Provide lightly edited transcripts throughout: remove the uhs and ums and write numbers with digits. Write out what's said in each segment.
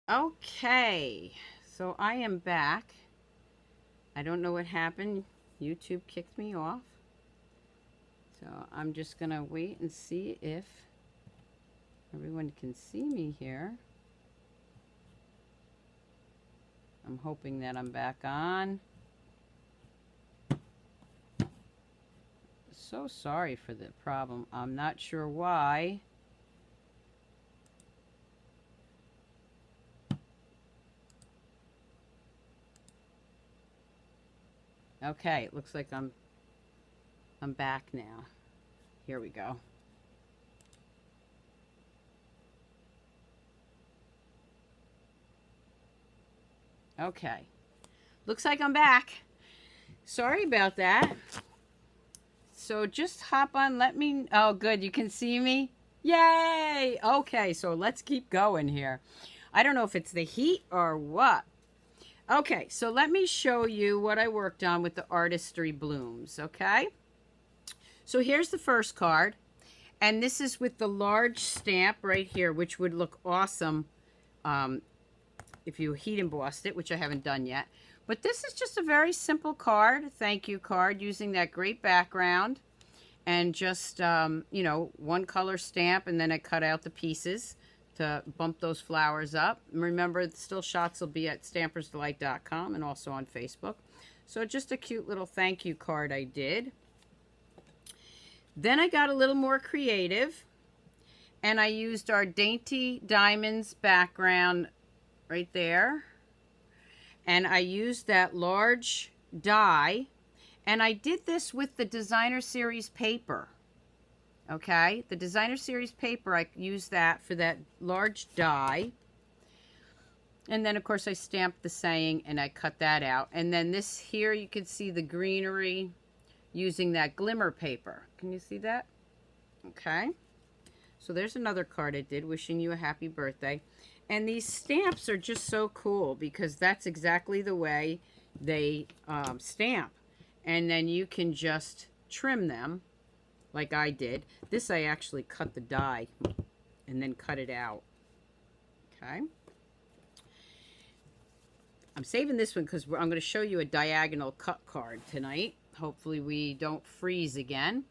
Okay, so I am back. I don't know what happened. YouTube kicked me off. So I'm just going to wait and see if everyone can see me here. I'm hoping that I'm back on. So sorry for the problem. I'm not sure why. Okay, it looks like I'm back now. Here we go. Okay. Looks like I'm back. Sorry about that. So just hop on, let me, oh good, you can see me? Yay! Okay, so let's keep going here. I don't know if it's the heat or what. Okay, so let me show you what I worked on with the Artistry blooms, okay? So here's the first card, and this is with the large stamp right here, which would look awesome if you heat embossed it, which I haven't done yet. But this is just a very simple card, thank you card, using that great background. And just, you know, one color stamp, and then I cut out the pieces to bump those flowers up. And remember, still shots will be at stampersdelight.com and also on Facebook. So just a cute little thank you card I did. Then I got a little more creative, and I used our Dainty Diamonds background right there. And I used that large die, and I did this with the Designer Series paper. Okay, the Designer Series paper, I used that for that large die. And then, of course, I stamped the saying, and I cut that out. And then this here, you can see the greenery using that glimmer paper. Can you see that? Okay. So there's another card I did, wishing you a happy birthday. And these stamps are just so cool because that's exactly the way they stamp. And then you can just trim them like I did. This I actually cut the die and then cut it out. Okay. I'm saving this one because I'm going to show you a diagonal cut card tonight. Hopefully we don't freeze again.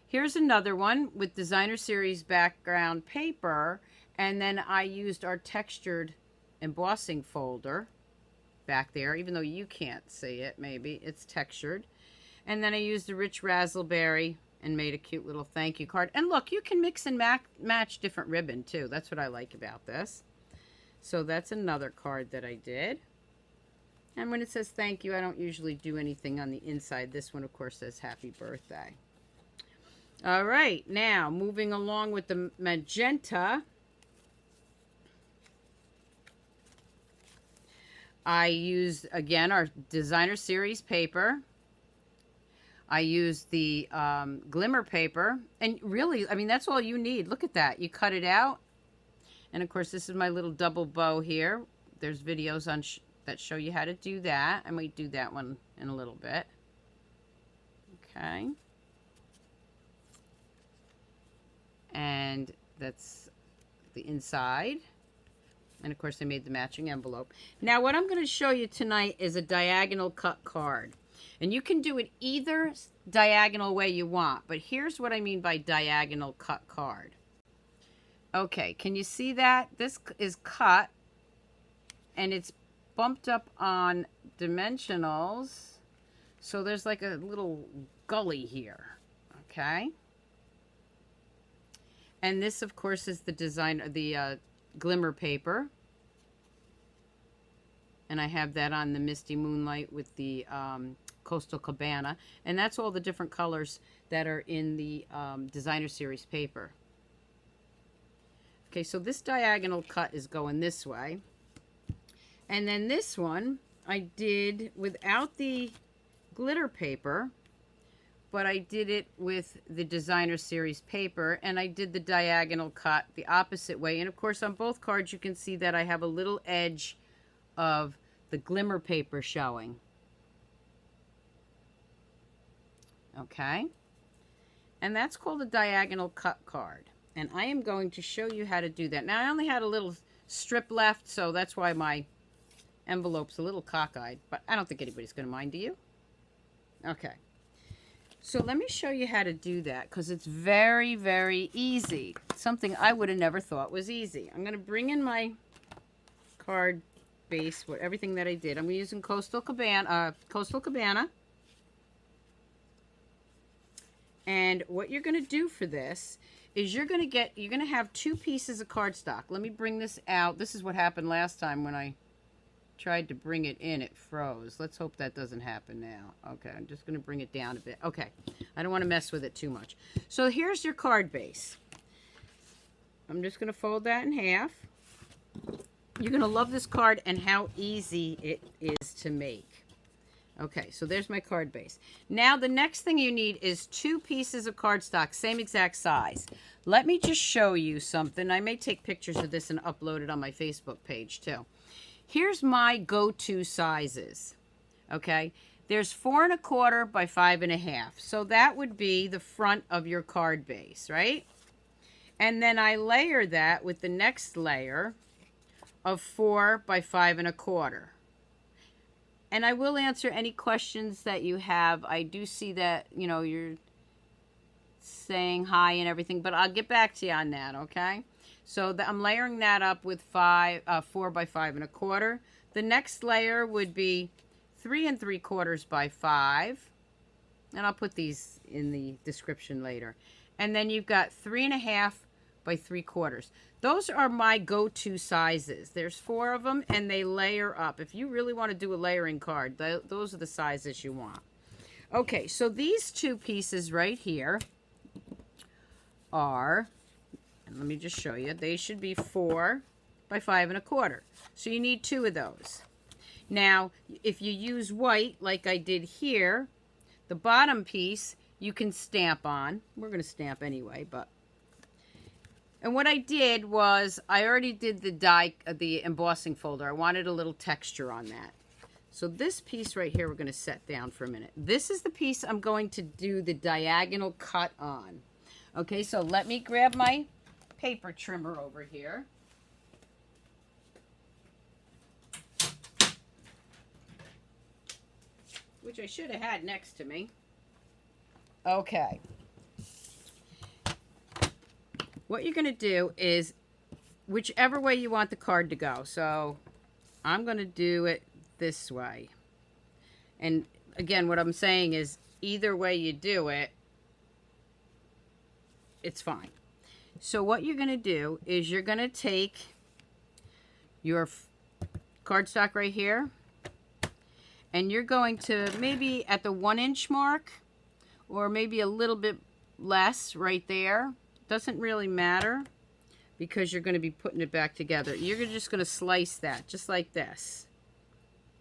Here's another one with Designer Series background paper, and then I used our textured embossing folder back there, even though you can't see it, maybe. It's textured. And then I used the rich raspberry and made a cute little thank you card. And look, you can mix and match different ribbon too. That's what I like about this. So that's another card that I did. And when it says thank you, I don't usually do anything on the inside. This one, of course, says happy birthday. All right, now moving along with the magenta. I used, again, our Designer Series paper. I used the glimmer paper. And really, I mean, that's all you need. Look at that. You cut it out. And, of course, this is my little double bow here. There's videos on that show you how to do that. I might do that one in a little bit. Okay. And that's the inside. And, of course, I made the matching envelope. Now, what I'm going to show you tonight is a diagonal cut card. And you can do it either diagonal way you want. But here's what I mean by diagonal cut card. Okay, can you see that? This is cut. And it's bumped up on dimensionals. So there's like a little gully here. Okay. And this, of course, is the design of the glimmer paper. And I have that on the Misty Moonlight with the Coastal Cabana. And that's all the different colors that are in the Designer Series paper. Okay, so this diagonal cut is going this way. And then this one I did without the glitter paper, but I did it with the Designer Series paper, and I did the diagonal cut the opposite way. And of course, on both cards, you can see that I have a little edge of the glimmer paper showing. Okay. And that's called a diagonal cut card. And I am going to show you how to do that. Now, I only had a little strip left, so that's why my envelope's a little cockeyed, but I don't think anybody's going to mind, do you? Okay. So let me show you how to do that, because it's very, very easy. Something I would have never thought was easy. I'm going to bring in my card base with everything that I did. I'm using Coastal Cabana. And what you're going to do for this is you're going to have 2 pieces of cardstock. Let me bring this out. This is what happened last time when I tried to bring it in. It froze. Let's hope that doesn't happen now. Okay, I'm just going to bring it down a bit. Okay, I don't want to mess with it too much. So here's your card base. I'm just going to fold that in half. You're going to love this card and how easy it is to make. Okay, so there's my card base. Now the next thing you need is 2 pieces of cardstock, same exact size. Let me just show you something. I may take pictures of this and upload it on my Facebook page too. Here's my go-to sizes. Okay, there's 4 1/4 by 5 1/2. So that would be the front of your card base, right? And then I layer that with the next layer of 4 by 5 1/4. And I will answer any questions that you have. I do see that, you know, you're saying hi and everything, but I'll get back to you on that, okay? So I'm layering that up with 4 by 5 1/4. The next layer would be 3 3/4 by 5. And I'll put these in the description later. And then you've got 3 1/2 by 3/4. Those are my go-to sizes. There's 4 of them, and they layer up. If you really want to do a layering card, those are the sizes you want. Okay, so these 2 pieces right here are, and let me just show you, they should be 4 by 5 1/4. So you need 2 of those. Now, if you use white, like I did here, the bottom piece you can stamp on. We're going to stamp anyway, but... And what I did was, I already did the embossing folder. I wanted a little texture on that. So this piece right here, we're going to set down for a minute. This is the piece I'm going to do the diagonal cut on. Okay, so let me grab my paper trimmer over here. Which I should have had next to me. Okay. What you're going to do is whichever way you want the card to go. So I'm going to do it this way. And again, what I'm saying is either way you do it, it's fine. So what you're going to do is you're going to take your cardstock right here, and you're going to maybe at the 1-inch mark, or maybe a little bit less right there. Doesn't really matter because you're going to be putting it back together. You're just going to slice that just like this.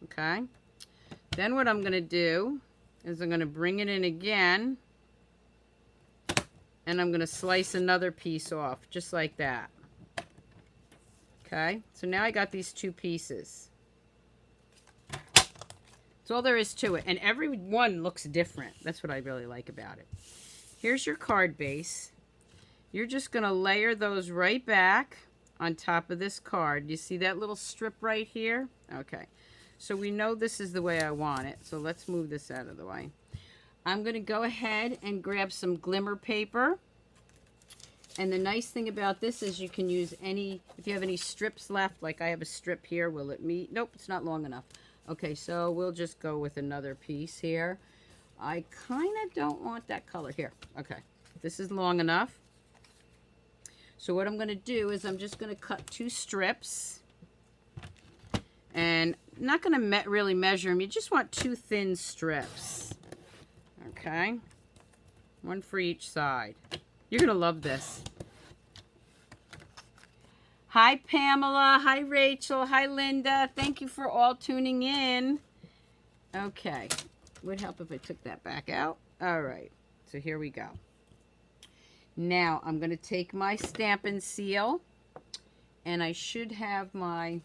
Okay? Then what I'm going to do is I'm going to bring it in again, and I'm going to slice another piece off just like that. Okay? So now I got these 2 pieces. That's all there is to it. And every one looks different. That's what I really like about it. Here's your card base. You're just going to layer those right back on top of this card. You see that little strip right here? Okay. So we know this is the way I want it. So let's move this out of the way. I'm going to go ahead and grab some glimmer paper. And the nice thing about this is you can use any, if you have any strips left, like I have a strip here, will it meet? Nope, it's not long enough. Okay, so we'll just go with another piece here. I kind of don't want that color here. Okay, this is long enough. So what I'm going to do is I'm just going to cut 2 strips. And I'm not going to really measure them. You just want 2 thin strips. Okay? 1 for each side. You're going to love this. Hi, Pamela. Hi, Rachel. Hi, Linda. Thank you for all tuning in. Okay. Would help if I took that back out. All right. So here we go. Now, I'm going to take my stamp and seal, and I should have my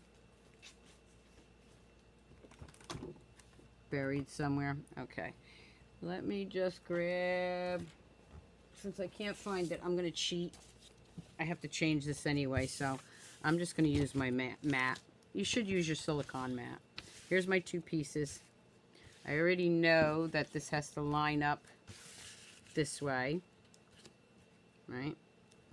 buried somewhere. Okay. Let me just grab, since I can't find it, I'm going to cheat. I have to change this anyway, so I'm just going to use my mat. You should use your silicone mat. Here's my 2 pieces. I already know that this has to line up this way, right?